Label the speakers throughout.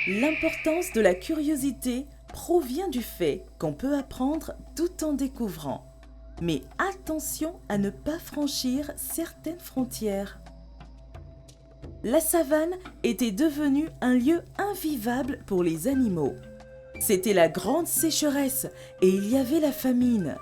Speaker 1: L'importance de la curiosité provient du fait qu'on peut apprendre tout en découvrant. Mais attention à ne pas franchir certaines frontières. La savane était devenue un lieu invivable pour les animaux. C'était la grande sécheresse et il y avait la famine.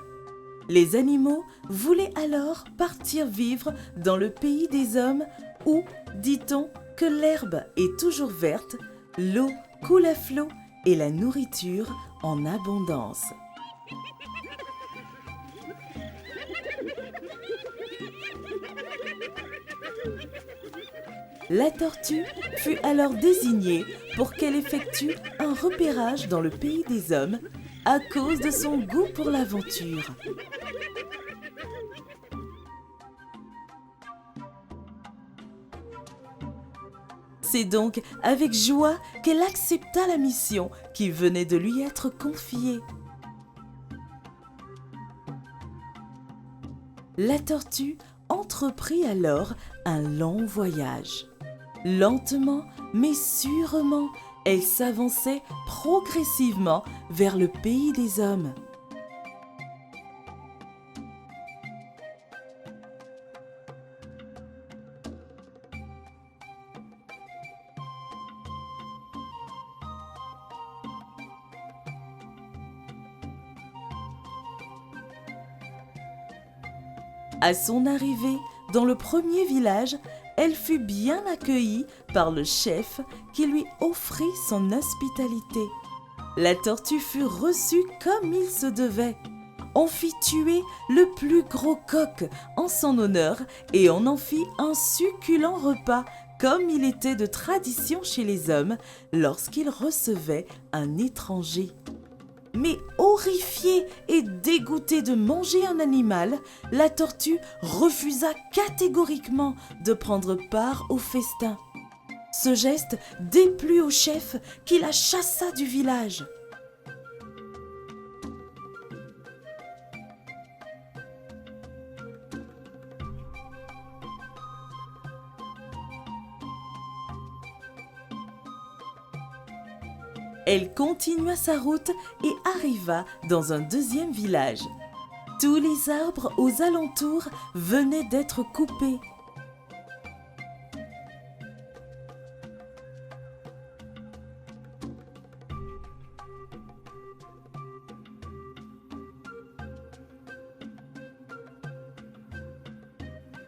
Speaker 1: Les animaux voulaient alors partir vivre dans le pays des hommes où, dit-on, que l'herbe est toujours verte, l'eau coule à flot et la nourriture en abondance. La tortue fut alors désignée pour qu'elle effectue un repérage dans le pays des hommes à cause de son goût pour l'aventure. C'est donc avec joie qu'elle accepta la mission qui venait de lui être confiée. La tortue entreprit alors un long voyage. Lentement, mais sûrement, elle s'avançait progressivement vers le pays des hommes. À son arrivée dans le premier village, elle fut bien accueillie par le chef qui lui offrit son hospitalité. La tortue fut reçue comme il se devait. On fit tuer le plus gros coq en son honneur et on en fit un succulent repas comme il était de tradition chez les hommes lorsqu'ils recevaient un étranger. Mais horrifiée et dégoûtée de manger un animal, la tortue refusa catégoriquement de prendre part au festin. Ce geste déplut au chef qui la chassa du village. Elle continua sa route et arriva dans un deuxième village. Tous les arbres aux alentours venaient d'être coupés.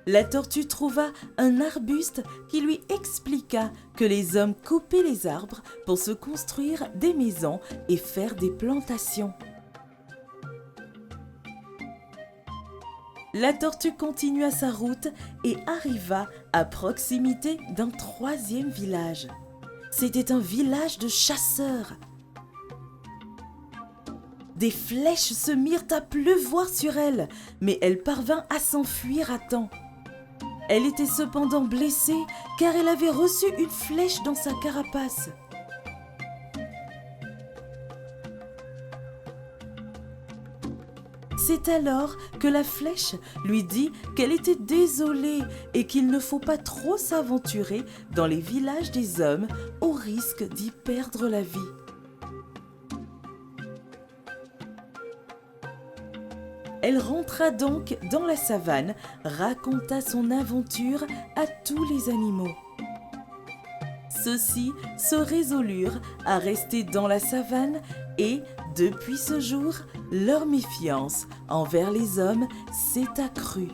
Speaker 1: La tortue trouva un arbuste qui lui expliqua que les hommes coupaient les arbres pour se construire des maisons et faire des plantations. La tortue continua sa route et arriva à proximité d'un troisième village. C'était un village de chasseurs. Des flèches se mirent à pleuvoir sur elle, mais elle parvint à s'enfuir à temps. Elle était cependant blessée car elle avait reçu une flèche dans sa carapace. C'est alors que la flèche lui dit qu'elle était désolée et qu'il ne faut pas trop s'aventurer dans les villages des hommes au risque d'y perdre la vie. Elle rentra donc dans la savane, raconta son aventure à tous les animaux. Ceux-ci se résolurent à rester dans la savane et, depuis ce jour, leur méfiance envers les hommes s'est accrue.